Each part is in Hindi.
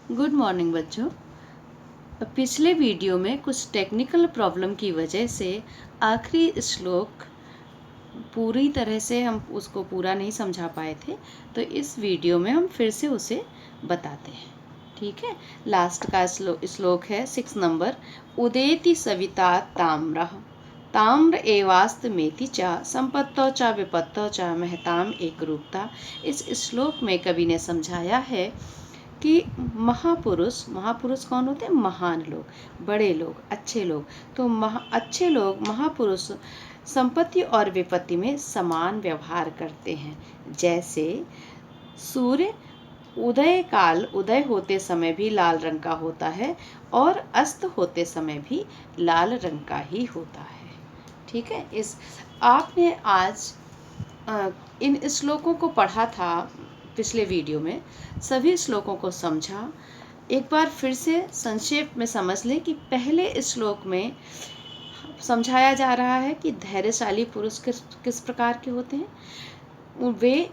गुड मॉर्निंग बच्चों। पिछले वीडियो में कुछ टेक्निकल प्रॉब्लम की वजह से आखिरी श्लोक पूरी तरह से हम उसको पूरा नहीं समझा पाए थे, तो इस वीडियो में हम फिर से उसे बताते हैं। ठीक है, लास्ट का श्लोक है 6 नंबर। उदेति सविता ताम्रः ताम्र एवास्तमेति च संपत्तौ च विपत्तौ च महताम एकरूपता। इस श्लोक में कवि ने समझाया है कि महापुरुष कौन होते हैं? महान लोग, बड़े लोग, अच्छे लोग। तो अच्छे लोग, महापुरुष संपत्ति और विपत्ति में समान व्यवहार करते हैं। जैसे सूर्य उदय होते समय भी लाल रंग का होता है और अस्त होते समय भी लाल रंग का ही होता है। ठीक है, आपने आज इन श्लोकों को पढ़ा था पिछले वीडियो में, सभी श्लोकों को समझा। एक बार फिर से संक्षेप में समझ लें कि पहले श्लोक में समझाया जा रहा है कि धैर्यशाली पुरुष किस प्रकार के होते हैं। वे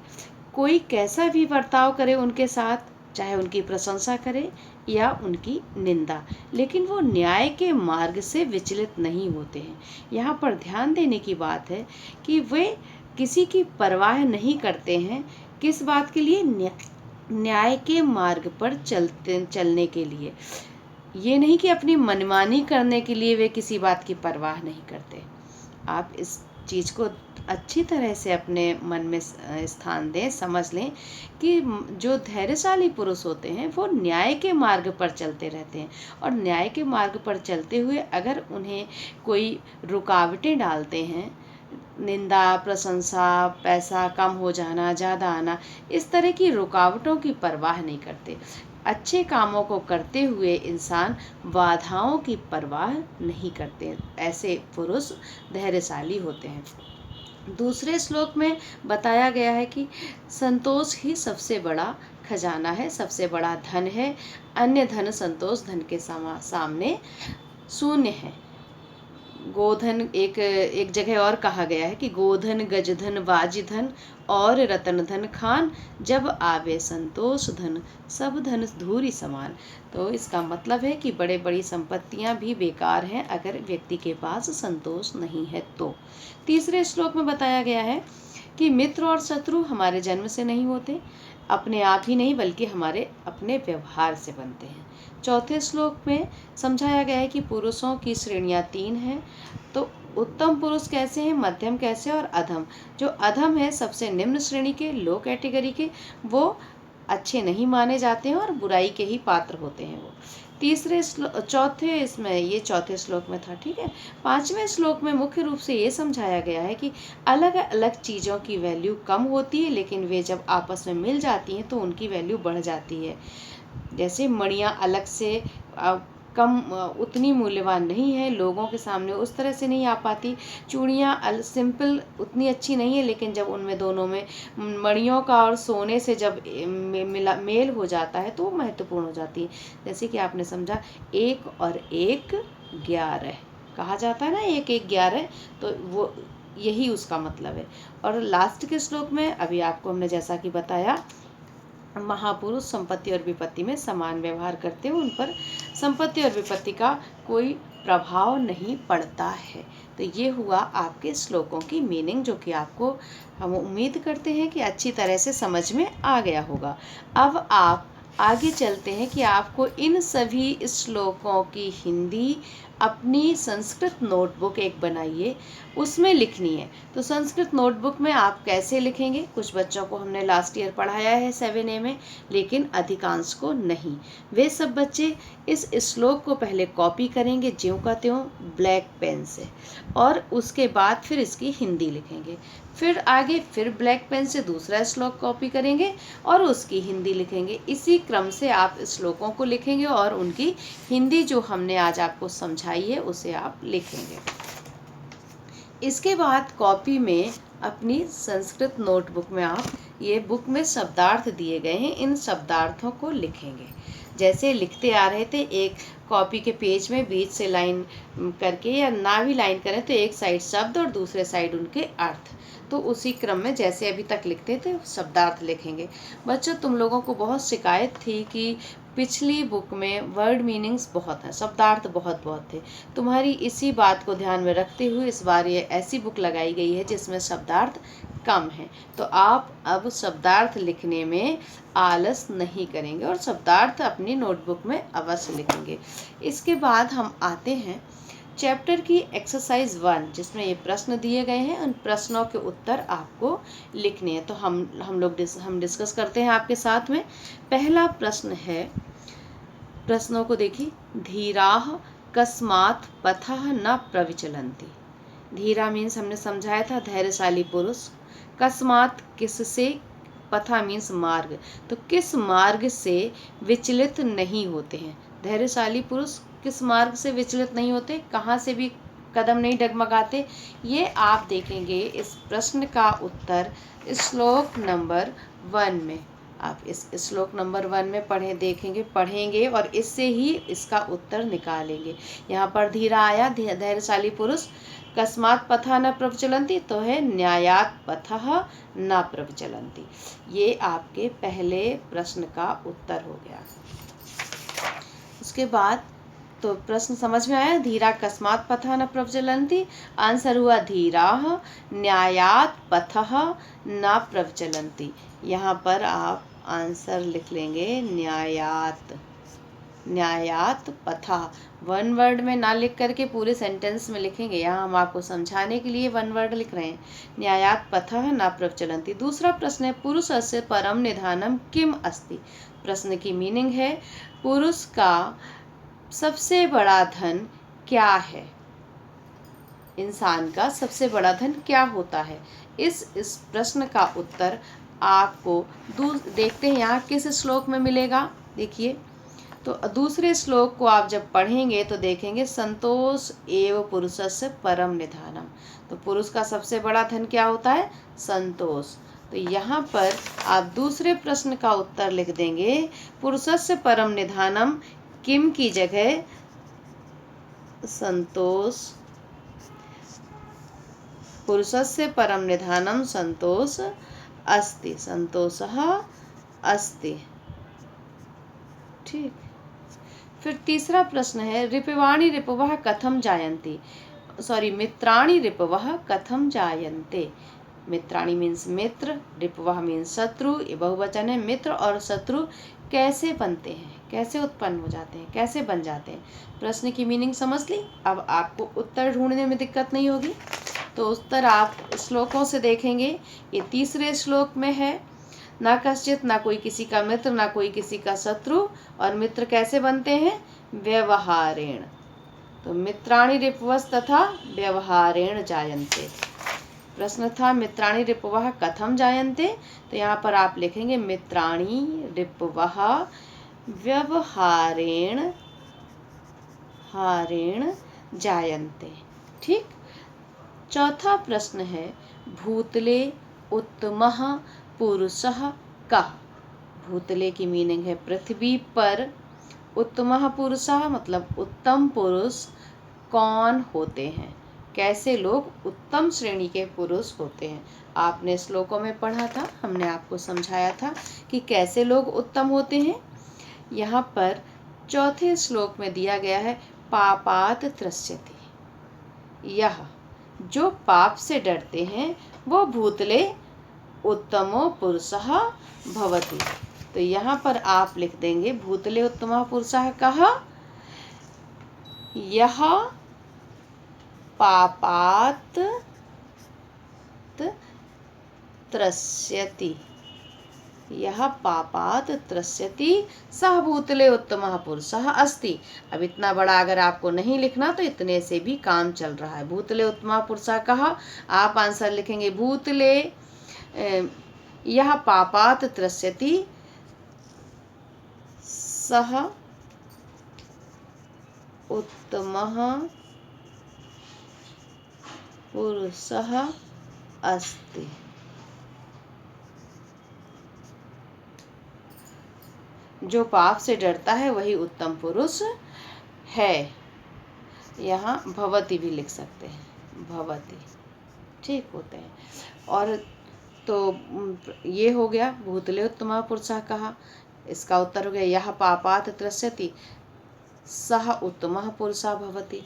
कोई कैसा भी बर्ताव करे उनके साथ, चाहे उनकी प्रशंसा करे या उनकी निंदा, लेकिन वो न्याय के मार्ग से विचलित नहीं होते हैं। यहाँ पर ध्यान देने की बात है कि वे किसी की परवाह नहीं करते हैं। किस बात के लिए? न्याय के मार्ग पर चलने के लिए। ये नहीं कि अपनी मनमानी करने के लिए वे किसी बात की परवाह नहीं करते। आप इस चीज़ को अच्छी तरह से अपने मन में स्थान दें, समझ लें कि जो धैर्यशाली पुरुष होते हैं वो न्याय के मार्ग पर चलते रहते हैं, और न्याय के मार्ग पर चलते हुए अगर उन्हें कोई रुकावटें डालते हैं, निंदा, प्रशंसा, पैसा कम हो जाना, ज़्यादा आना, इस तरह की रुकावटों की परवाह नहीं करते। अच्छे कामों को करते हुए इंसान बाधाओं की परवाह नहीं करते। ऐसे पुरुष धैर्यशाली होते हैं। दूसरे श्लोक में बताया गया है कि संतोष ही सबसे बड़ा खजाना है, सबसे बड़ा धन है। अन्य धन संतोष धन के सामने शून्य है। गोधन, एक जगह और कहा गया है कि गोधन गजधन वाजिधन और रतन धन खान, जब आवे संतोष धन सब धन धूरी समान। तो इसका मतलब है कि बड़े बड़ी संपत्तियां भी बेकार हैं अगर व्यक्ति के पास संतोष नहीं है तो। तीसरे श्लोक में बताया गया है कि मित्र और शत्रु हमारे जन्म से नहीं होते, अपने आप ही नहीं बल्कि हमारे अपने व्यवहार से बनते हैं। चौथे श्लोक में समझाया गया है कि पुरुषों की श्रेणियां 3 हैं। तो उत्तम पुरुष कैसे हैं, मध्यम कैसे और अधम। जो अधम है, सबसे निम्न श्रेणी के, लो कैटेगरी के, वो अच्छे नहीं माने जाते हैं और बुराई के ही पात्र होते हैं वो। चौथे श्लोक में था। ठीक है, पांचवें श्लोक में मुख्य रूप से ये समझाया गया है कि अलग अलग चीज़ों की वैल्यू कम होती है, लेकिन वे जब आपस में मिल जाती हैं तो उनकी वैल्यू बढ़ जाती है। जैसे मणियाँ अलग से कम उतनी मूल्यवान नहीं है, लोगों के सामने उस तरह से नहीं आ पाती। चूड़ियाँ सिंपल उतनी अच्छी नहीं है, लेकिन जब उनमें दोनों में मणियों का और सोने से जब मेल हो जाता है तो वो महत्वपूर्ण हो जाती है। जैसे कि आपने समझा 1 और 1 11 कहा जाता है ना, 1 1 11, तो वो यही उसका मतलब है। और लास्ट के श्लोक में अभी आपको हमने जैसा कि बताया, महापुरुष संपत्ति और विपत्ति में समान व्यवहार करते हैं, उन पर संपत्ति और विपत्ति का कोई प्रभाव नहीं पड़ता है। तो ये हुआ आपके श्लोकों की मीनिंग, जो कि आपको हम उम्मीद करते हैं कि अच्छी तरह से समझ में आ गया होगा। अब आप आगे चलते हैं कि आपको इन सभी श्लोकों की हिंदी अपनी संस्कृत नोटबुक एक बनाइए, उसमें लिखनी है। तो संस्कृत नोटबुक में आप कैसे लिखेंगे? कुछ बच्चों को हमने लास्ट ईयर पढ़ाया है 7A में, लेकिन अधिकांश को नहीं। वे सब बच्चे इस श्लोक को पहले कॉपी करेंगे ज्यों का त्यों ब्लैक पेन से, और उसके बाद फिर इसकी हिंदी लिखेंगे। फिर आगे फिर ब्लैक पेन से दूसरा श्लोक कॉपी करेंगे और उसकी हिंदी लिखेंगे। इसी क्रम से आप श्लोकों को लिखेंगे और उनकी हिंदी जो हमने आज आपको समझाई है उसे आप लिखेंगे। इसके बाद कॉपी में अपनी संस्कृत नोटबुक में आप, ये बुक में शब्दार्थ दिए गए हैं, इन शब्दार्थों को लिखेंगे। जैसे लिखते आ रहे थे, एक कॉपी के पेज में बीच से लाइन करके या ना भी लाइन करें तो एक साइड शब्द और दूसरे साइड उनके अर्थ, तो उसी क्रम में जैसे अभी तक लिखते थे शब्दार्थ लिखेंगे। बच्चों, तुम लोगों को बहुत शिकायत थी कि पिछली बुक में वर्ड मीनिंग्स बहुत हैं, शब्दार्थ बहुत थे। तुम्हारी इसी बात को ध्यान में रखते हुए इस बार ये ऐसी बुक लगाई गई है जिसमें शब्दार्थ कम है, तो आप अब शब्दार्थ लिखने में आलस नहीं करेंगे और शब्दार्थ अपनी नोटबुक में अवश्य लिखेंगे। इसके बाद हम आते हैं चैप्टर की एक्सरसाइज 1, जिसमें ये प्रश्न दिए गए हैं। उन प्रश्नों के उत्तर आपको लिखने हैं, तो हम डिस्कस करते हैं आपके साथ में। पहला प्रश्न है, प्रश्नों को देखिए। धीराः कस्मात् पथः न प्रविचलन्ति। धीरा मीन्स हमने समझाया था धैर्यशाली पुरुष, कस्मात् किससे, पथा मीन्स मार्ग, तो किस मार्ग से विचलित नहीं होते हैं। धैर्यशाली पुरुष किस मार्ग से विचलित नहीं होते, कहाँ से भी कदम नहीं डगमगाते, ये आप देखेंगे इस प्रश्न का उत्तर श्लोक नंबर 1 में। आप इस श्लोक नंबर 1 में पढ़ेंगे और इससे ही इसका उत्तर निकालेंगे। यहाँ पर धीरा आया, धैर्यशाली पुरुष, कस्मात् पथः न प्रविचलन्ति, तो है न्यायात् पथः न प्रविचलन्ति। ये आपके पहले प्रश्न का उत्तर हो गया। उसके बाद तो प्रश्न समझ में आया, धीरा कस्मात् पथः न प्रविचलन्ति, आंसर हुआ धीराः न्यायात् पथः न प्रविचलन्ति। यहाँ पर आप आंसर लिख लेंगे न्यायात् पथः, वन वर्ड में ना लिख करके पूरे सेंटेंस में लिखेंगे। यहाँ हम आपको समझाने के लिए वन वर्ड लिख रहे हैं, न्यायात् पथः न प्रविचलन्ति। दूसरा प्रश्न है, पुरुषस्य परम निधानम किम अस्ति। प्रश्न की मीनिंग है, पुरुष का सबसे बड़ा धन क्या है, इंसान का सबसे बड़ा धन क्या होता है। इस प्रश्न का उत्तर आपको देखते हैं यहाँ किस श्लोक में मिलेगा। देखिए, तो दूसरे श्लोक को आप जब पढ़ेंगे तो देखेंगे, संतोष एव पुरुषस्य परम निधानम, तो पुरुष का सबसे बड़ा धन क्या होता है, संतोष। तो यहाँ पर आप दूसरे प्रश्न का उत्तर लिख देंगे, पुरुषस्य परम निधानम किम की जगह संतोष, पुरुषस्य परम निधानम संतोष अस्ति, संतोषः अस्ति। ठीक। फिर तीसरा प्रश्न है, रिपवाणि रिपवः कथम जायन्ति, मित्राणि रिपवः कथम जायन्ते। मित्राणि मीन्स मित्र, रिपवः मीन्स शत्रु, ये बहुवचन है। मित्र और शत्रु कैसे बनते हैं, कैसे उत्पन्न हो जाते हैं, कैसे बन जाते हैं। प्रश्न की मीनिंग समझ ली, अब आपको उत्तर ढूंढने में दिक्कत नहीं होगी। तो उत्तर आप श्लोकों से देखेंगे। ये तीसरे श्लोक में है, ना कश्चित, ना कोई किसी का मित्र, ना कोई किसी का शत्रु, और मित्र कैसे बनते हैं, व्यवहारेण। तो मित्राणि रिपवस् तथा व्यवहारेण जायन्ते। प्रश्न था मित्राणि रिपवः कथम जायन्ते, तो यहाँ पर आप लिखेंगे मित्राणि रिपवः व्यवहारेण जायन्ते। ठीक। चौथा प्रश्न है, भूतले उत्तमः पुरुषः कः। भूतले की मीनिंग है पृथ्वी पर, उत्तमः पुरुषः मतलब उत्तम पुरुष कौन होते हैं, कैसे लोग उत्तम श्रेणी के पुरुष होते हैं। आपने श्लोकों में पढ़ा था, हमने आपको समझाया था कि कैसे लोग उत्तम होते हैं। यहाँ पर चौथे श्लोक में दिया गया है, पापात् त्रस्यति। यह जो पाप से डरते हैं वो भूतले उत्तमो पुरुषः भवति। तो यहाँ पर आप लिख देंगे, भूतले उत्तमः पुरुषः कः, यह पापात् त्रस्यति, यह पापात् त्रस्यति, सः भूतले उत्तमः पुरुषः अस्ति। अब इतना बड़ा अगर आपको नहीं लिखना तो इतने से भी काम चल रहा है। भूतले उत्तमः पुरुषः कः, आप आंसर लिखेंगे भूतले यह पापात् त्रस्यति, सः उत्तमः पुरुषः अस्ति। जो पाप से डरता है वही उत्तम पुरुष है। यहाँ भवति भी लिख सकते हैं, भवति, ठीक होते हैं। और तो ये हो गया भूतले उत्तम पुरुषः कहा, इसका उत्तर हो गया यह पापात् त्रस्यति सह उत्तमः पुरुषः भवति।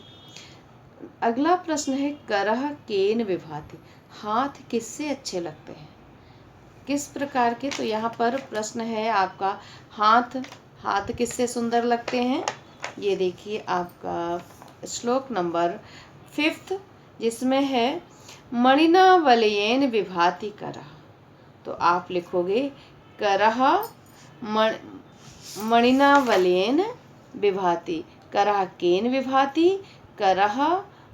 अगला प्रश्न है करः केन विभाति, हाथ किससे अच्छे लगते हैं, किस प्रकार के। तो यहाँ पर प्रश्न है आपका हाथ किससे सुंदर लगते हैं। ये देखिए आपका श्लोक नंबर 5 जिसमें है मणिना वलयेन विभाति करः। तो आप लिखोगे करः मणिना वलयेन विभाति, करः केन विभाति, करः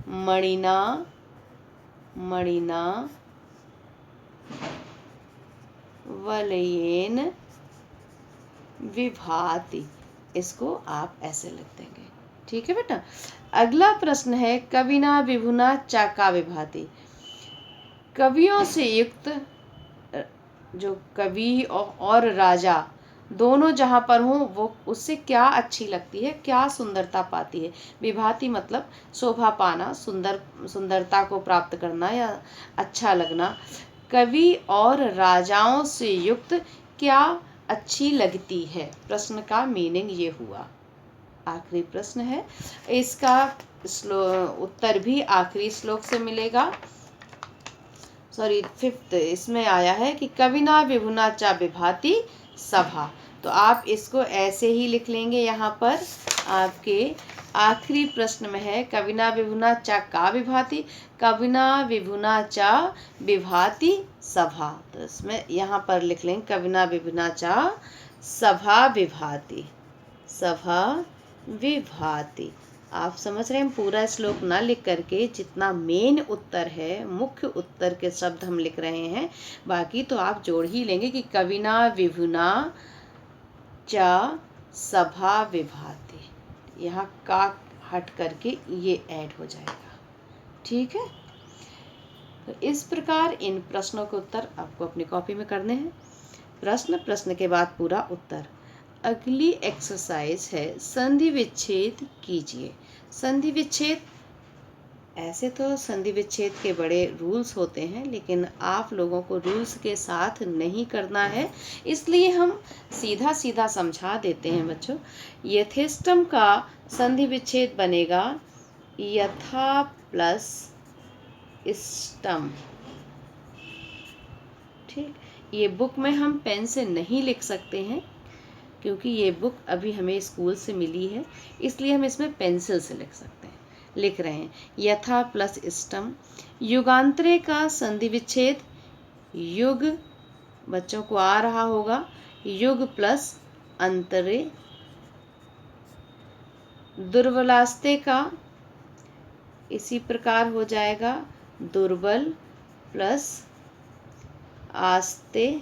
मणिना वलयेन विभाति। इसको आप ऐसे लिख देंगे, ठीक है बेटा। अगला प्रश्न है कविना विभुना चा का विभाति, कवियों से युक्त जो कवि और राजा दोनों जहाँ पर हों वो उससे क्या अच्छी लगती है, क्या सुंदरता पाती है। विभाति मतलब शोभा पाना, सुंदरता को प्राप्त करना या अच्छा लगना। कवि और राजाओं से युक्त क्या अच्छी लगती है, प्रश्न का मीनिंग ये हुआ। आखिरी प्रश्न है, इसका उत्तर भी आखिरी श्लोक से मिलेगा। 5th इसमें आया है कि कविना विभुना चा विभाति सभा। तो आप इसको ऐसे ही लिख लेंगे। यहाँ पर आपके आखिरी प्रश्न में है कविना विभुना चा का विभाति, कविना विभुना चा विभाति सभा। तो इसमें यहाँ पर लिख लेंगे कविना विभुना चा सभा विभाति, सभा विभाति। आप समझ रहे हैं, पूरा श्लोक ना लिख करके जितना मेन उत्तर है, मुख्य उत्तर के शब्द हम लिख रहे हैं, बाकी तो आप जोड़ ही लेंगे कि कविना विभुना चा सभा विभाति। यहाँ का हट करके ये ऐड हो जाएगा, ठीक है। तो इस प्रकार इन प्रश्नों के उत्तर आपको अपनी कॉपी में करने हैं। प्रश्न के बाद पूरा उत्तर। अगली एक्सरसाइज है संधि विच्छेद कीजिए। संधि विच्छेद, ऐसे तो संधि विच्छेद के बड़े रूल्स होते हैं, लेकिन आप लोगों को रूल्स के साथ नहीं करना है, इसलिए हम सीधा सीधा समझा देते हैं बच्चों। यथेष्टम का संधि विच्छेद बनेगा यथा प्लस इष्टम, ठीक। ये बुक में हम पेन से नहीं लिख सकते हैं क्योंकि ये बुक अभी हमें स्कूल से मिली है, इसलिए हम इसमें पेंसिल से लिख रहे हैं। यथा प्लस इष्टम। युगांतरे का संधि विच्छेद, युग बच्चों को आ रहा होगा, युग प्लस अंतरे। दुर्बलास्ते का इसी प्रकार हो जाएगा, दुर्बल प्लस आस्ते।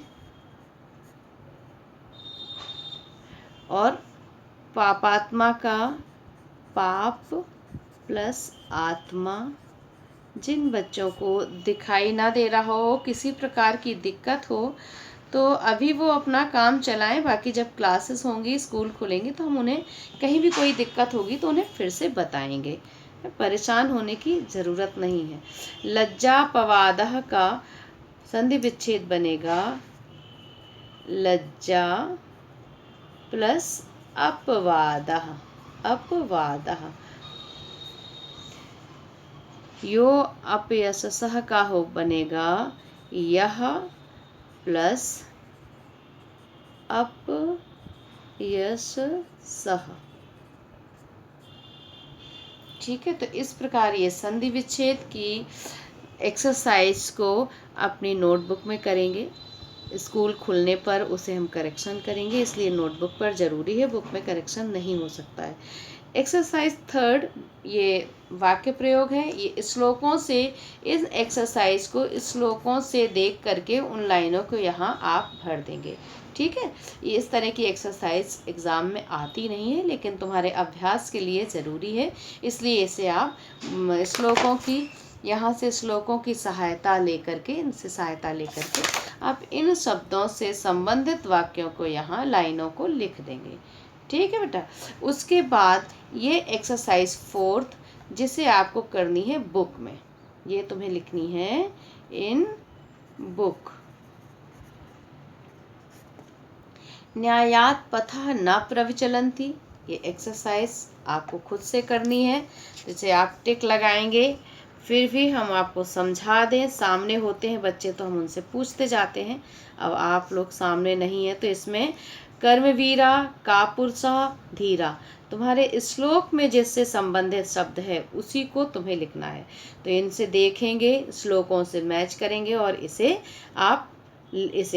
और पापात्मा का पाप प्लस आत्मा। जिन बच्चों को दिखाई ना दे रहा हो, किसी प्रकार की दिक्कत हो, तो अभी वो अपना काम चलाएं, बाकी जब क्लासेस होंगी, स्कूल खुलेंगे, तो हम उन्हें कहीं भी कोई दिक्कत होगी तो उन्हें फिर से बताएंगे। परेशान होने की ज़रूरत नहीं है। लज्जापवादः का संधि विच्छेद बनेगा लज्जा प्लस अपवादः, अपवादः। यो अपयशसः का हो बनेगा यह प्लस अपयशसः, ठीक है। तो इस प्रकार ये संधि विच्छेद की एक्सरसाइज को अपनी नोटबुक में करेंगे। स्कूल खुलने पर उसे हम करेक्शन करेंगे, इसलिए नोटबुक पर ज़रूरी है, बुक में करेक्शन नहीं हो सकता है। एक्सरसाइज 3 ये वाक्य प्रयोग है। ये श्लोकों से, इस एक्सरसाइज को श्लोकों से देख करके उन लाइनों को यहाँ आप भर देंगे, ठीक है। ये इस तरह की एक्सरसाइज एग्ज़ाम में आती नहीं है, लेकिन तुम्हारे अभ्यास के लिए ज़रूरी है, इसलिए इसे आप श्लोकों की यहाँ से श्लोकों की सहायता लेकर के, इनसे सहायता लेकर के आप इन शब्दों से संबंधित वाक्यों को, यहाँ लाइनों को लिख देंगे। ठीक है बेटा। उसके बाद ये एक्सरसाइज 4th जिसे आपको करनी है बुक में, ये तुम्हें लिखनी है इन बुक। न्यायात पथः न प्रविचलन्ति, ये एक्सरसाइज आपको खुद से करनी है, जैसे आप टिक लगाएंगे। फिर भी हम आपको समझा दें, सामने होते हैं बच्चे तो हम उनसे पूछते जाते हैं, अब आप लोग सामने नहीं है तो इसमें कर्मवीरा कापुरुषः धीरा, तुम्हारे श्लोक में जिससे संबंधित शब्द है उसी को तुम्हें लिखना है। तो इनसे देखेंगे, श्लोकों से मैच करेंगे और इसे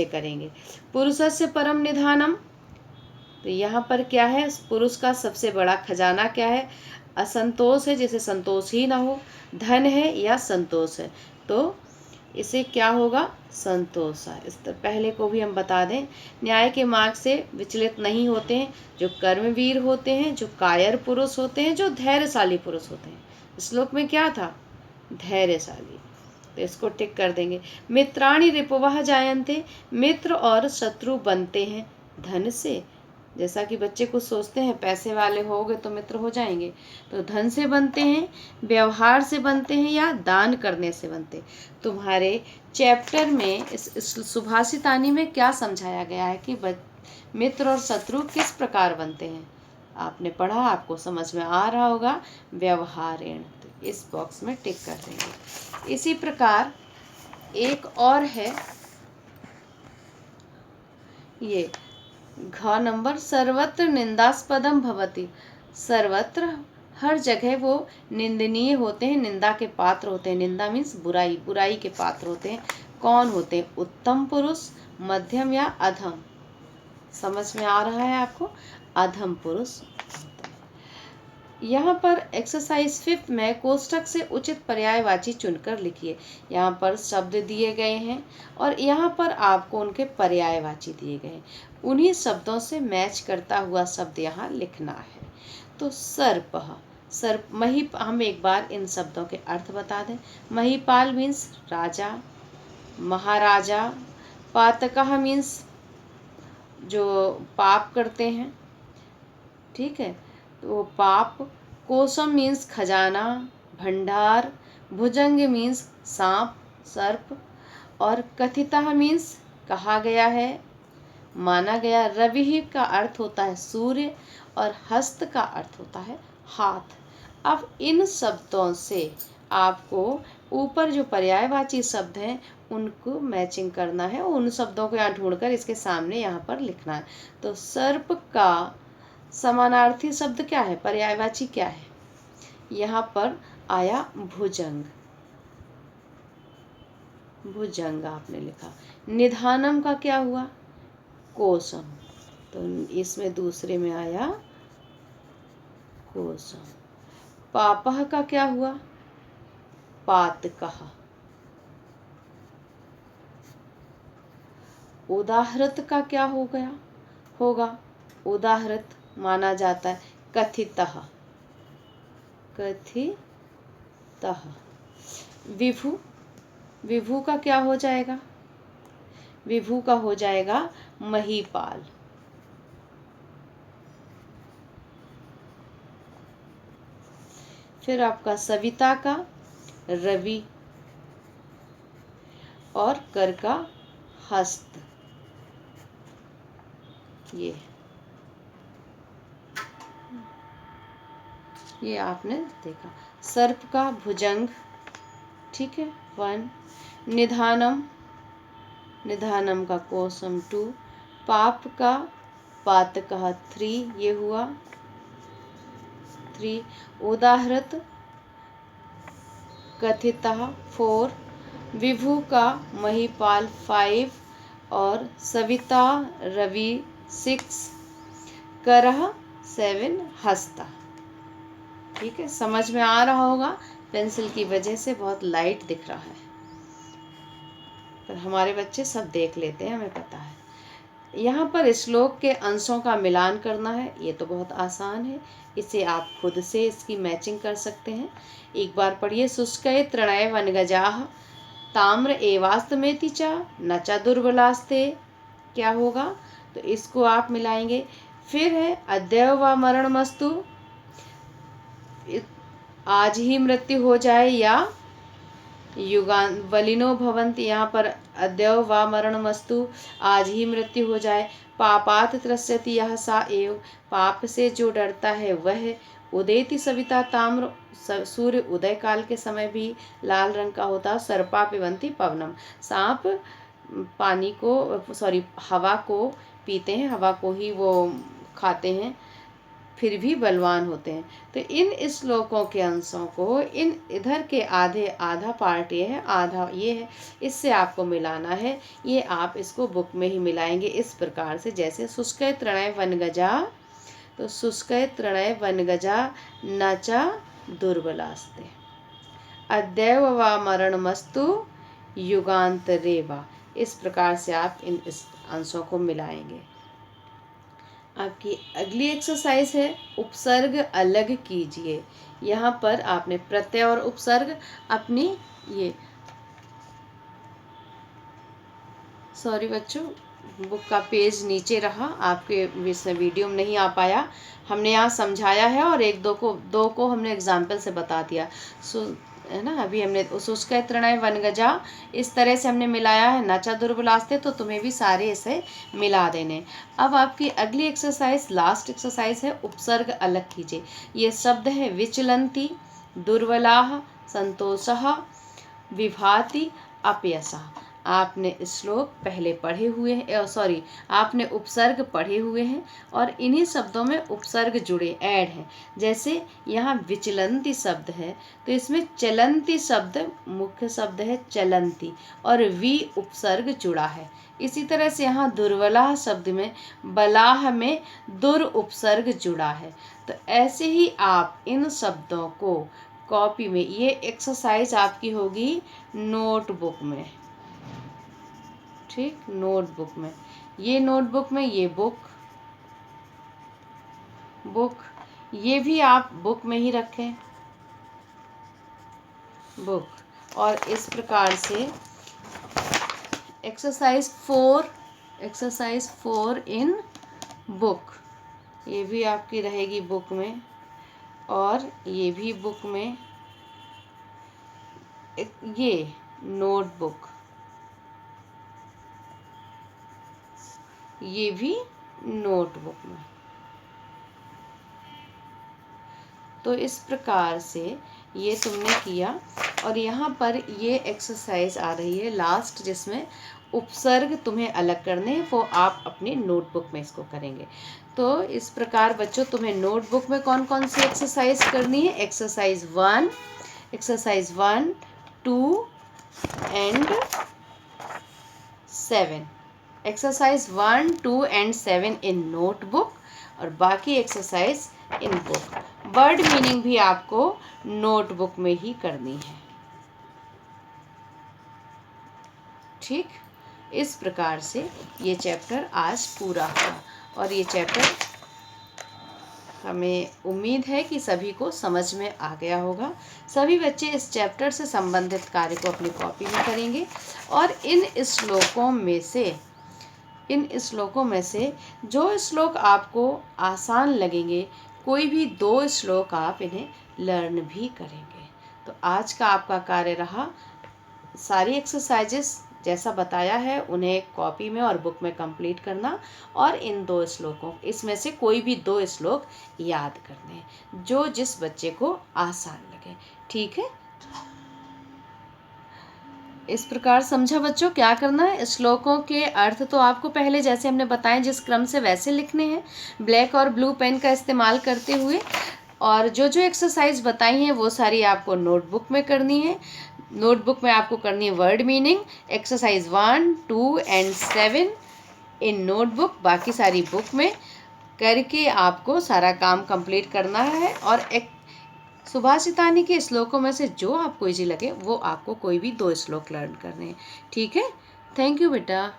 करेंगे। पुरुषस्य परम निधानम, तो यहाँ पर क्या है, पुरुष का सबसे बड़ा खजाना क्या है, असंतोष है, जिसे संतोष ही ना हो, धन है या संतोष है, तो इसे क्या होगा, संतोष है। इस तरह पहले को भी हम बता दें, न्याय के मार्ग से विचलित नहीं होते हैं जो कर्मवीर होते हैं, जो कायर पुरुष होते हैं, जो धैर्यशाली पुरुष होते हैं। श्लोक में क्या था, धैर्यशाली, तो इसको टिक कर देंगे। मित्राणि रिपुवः जायन्ते, मित्र और शत्रु बनते हैं धन से। जैसा कि बच्चे कुछ सोचते हैं पैसे वाले होगे तो मित्र हो जाएंगे, तो धन से बनते हैं, व्यवहार से बनते हैं या दान करने से बनते हैं। तुम्हारे चैप्टर में इस सुभाषितानी में क्या समझाया गया है कि मित्र और शत्रु किस प्रकार बनते हैं, आपने पढ़ा, आपको समझ में आ रहा होगा, व्यवहारेण। तो इस बॉक्स में टिक कर देंगे। इसी प्रकार एक और है, ये घ नंबर, सर्वत्र निंदास्पदम भवति, सर्वत्र हर जगह वो निंदनीय होते हैं, निंदा के पात्र होते हैं। निंदा मीन्स बुराई, बुराई के पात्र होते हैं। कौन होते हैं, उत्तम पुरुष, मध्यम या अधम, समझ में आ रहा है आपको, अधम पुरुष। यहाँ पर एक्सरसाइज 5 में कोष्ठक से उचित पर्यायवाची चुनकर लिखिए। यहाँ पर शब्द दिए गए हैं और यहाँ पर आपको उनके पर्यायवाची दिए गए हैं, उन्हीं शब्दों से मैच करता हुआ शब्द यहाँ लिखना है। तो सर्पः, सर्प, हम एक बार इन शब्दों के अर्थ बता दें। महिपाल मीन्स राजा, महाराजा। पातकः मीन्स जो पाप करते हैं, ठीक है, तो पाप। कोशम मीन्स खजाना, भंडार। भुजंग मीन्स सांप, सर्प। और कथितः मीन्स कहा गया है, माना गया। रवि का अर्थ होता है सूर्य और हस्त का अर्थ होता है हाथ। अब इन शब्दों से आपको ऊपर जो पर्यायवाची शब्द हैं उनको मैचिंग करना है, उन शब्दों को यहाँ ढूंढकर इसके सामने यहाँ पर लिखना है। तो सर्प का समानार्थी शब्द क्या है, पर्यायवाची क्या है, यहाँ पर आया भुजंग, भुजंग आपने लिखा। निधानम का क्या हुआ, कोशम, तो इसमें दूसरे में आया कोशम। पापः का क्या हुआ, पातकः। उदाहृत का क्या हो गया, होगा, उदाहृत माना जाता है, कथितः, कथितः। विभु, विभु का क्या हो जाएगा, विभु का हो जाएगा महीपाल। फिर आपका सविता का रवि और कर का हस्त, ये आपने देखा। सर्प का भुजंग, ठीक है, 1। निधानम, निधानम का कोशम 2। पाप का पातकः 3, ये हुआ 3। उदाहृत कथितः 4। विभु का महिपाल 5 और सविता रवि 6। करः 7, हस्ता। ठीक है, समझ में आ रहा होगा, पेंसिल की वजह से बहुत लाइट दिख रहा है, पर हमारे बच्चे सब देख लेते हैं, हमें पता है। यहाँ पर श्लोक के अंशों का मिलान करना है। ये तो बहुत आसान है, इसे आप खुद से इसकी मैचिंग कर सकते हैं। एक बार पढ़िए। शुष्कै तृणय वनगजाः ताम्र एवास्तमेति च न च दुर्बलास्ते। क्या होगा? तो इसको आप मिलाएंगे। फिर है अद्यव व मरणमस्तु, आज ही मृत्यु हो जाए या युगान वलिनो भवन्ति। यहाँ पर अद्यव वा मरणमस्तु, आज ही मृत्यु हो जाए। पापात त्रस्यति यह सा एव, पाप से जो डरता है वह। उदेति सविता ताम्र, सूर्य उदय काल के समय भी लाल रंग का होता। सर्पा पिबन्ति पवनम, सांप पानी को हवा को पीते हैं, हवा को ही वो खाते हैं, फिर भी बलवान होते हैं। तो इन श्लोकों के अंशों को इन इधर के आधा पार्ट ये है, आधा ये है, इससे आपको मिलाना है। ये आप इसको बुक में ही मिलाएंगे इस प्रकार से, जैसे शुष्कै तृणय वनगजा, तो शुष्कै तृणय वनगजा न च दुर्बलास्ते, अद्यव वा मरणमस्तु युगांतरे वा। इस प्रकार से आप इन इस अंशों को मिलाएंगे। आपकी अगली एक्सरसाइज है उपसर्ग अलग कीजिए। यहाँ पर आपने प्रत्यय और उपसर्ग अपनी ये बच्चों, बुक का पेज नीचे रहा, आपके वीडियो में नहीं आ पाया। हमने यहाँ समझाया है और दो को हमने एग्जाम्पल से बता दिया। है ना, अभी हमने शुष्कै तृणय वनगजा इस तरह से हमने मिलाया है। न च दुर्बलास्ते, तो तुम्हें भी सारे इसे मिला देने। अब आपकी अगली एक्सरसाइज, लास्ट एक्सरसाइज है उपसर्ग अलग कीजिए। ये शब्द है विचलन्ति, दुर्बलाः, संतोषः, विभाति, अपयसः। आपने श्लोक पहले पढ़े हुए हैं, आपने उपसर्ग पढ़े हुए हैं और इन्हीं शब्दों में उपसर्ग जुड़े ऐड हैं। जैसे यहाँ विचलन्ति शब्द है, तो इसमें चलन्ति शब्द मुख्य शब्द है, चलन्ति, और वी उपसर्ग जुड़ा है। इसी तरह से यहाँ दुर्बलाः शब्द में बलाह में दुर उपसर्ग जुड़ा है। तो ऐसे ही आप इन शब्दों को कॉपी में, ये एक्सरसाइज आपकी होगी नोटबुक में, ठीक, नोटबुक में, ये नोटबुक में, ये बुक, ये भी आप बुक में ही रखें, बुक। और इस प्रकार से एक्सरसाइज 4 इन बुक, ये भी आपकी रहेगी बुक में, और ये भी बुक में, ये नोटबुक, ये भी नोटबुक में। तो इस प्रकार से ये तुमने किया। और यहाँ पर ये एक्सरसाइज आ रही है लास्ट, जिसमें उपसर्ग तुम्हें अलग करने हैं, वो आप अपनी नोटबुक में इसको करेंगे। तो इस प्रकार बच्चों, तुम्हें नोटबुक में कौन कौन सी एक्सरसाइज करनी है? Exercise 1, 2 and 7। Exercise 1, 2 and 7 in notebook, और बाकी exercise in book. Word meaning भी आपको नोटबुक में ही करनी है, ठीक। इस प्रकार से ये चैप्टर आज पूरा हुआ, और ये चैप्टर हमें उम्मीद है कि सभी को समझ में आ गया होगा। सभी बच्चे इस चैप्टर से संबंधित कार्य को अपनी कॉपी में करेंगे, और इन श्लोकों में से जो श्लोक आपको आसान लगेंगे, कोई भी 2 श्लोक आप इन्हें लर्न भी करेंगे। तो आज का आपका कार्य रहा, सारी एक्सरसाइजेस जैसा बताया है उन्हें कॉपी में और बुक में कंप्लीट करना, और इन 2 श्लोकों, इसमें से कोई भी 2 श्लोक याद करने, जो जिस बच्चे को आसान लगे, ठीक है। इस प्रकार समझा बच्चों? क्या करना है, श्लोकों के अर्थ तो आपको पहले जैसे हमने बताए जिस क्रम से, वैसे लिखने हैं, ब्लैक और ब्लू पेन का इस्तेमाल करते हुए। और जो जो एक्सरसाइज बताई हैं वो सारी आपको नोटबुक में करनी है। नोटबुक में आपको करनी है word meaning, exercise 1, 2 and 7 in notebook, बाकी सारी बुक में करके आपको सारा काम कंप्लीट करना है। और एक सुभाषितानी के श्लोकों में से जो आपको इजी लगे वो आपको कोई भी 2 श्लोक लर्न करने हैं, ठीक है। थैंक यू बेटा।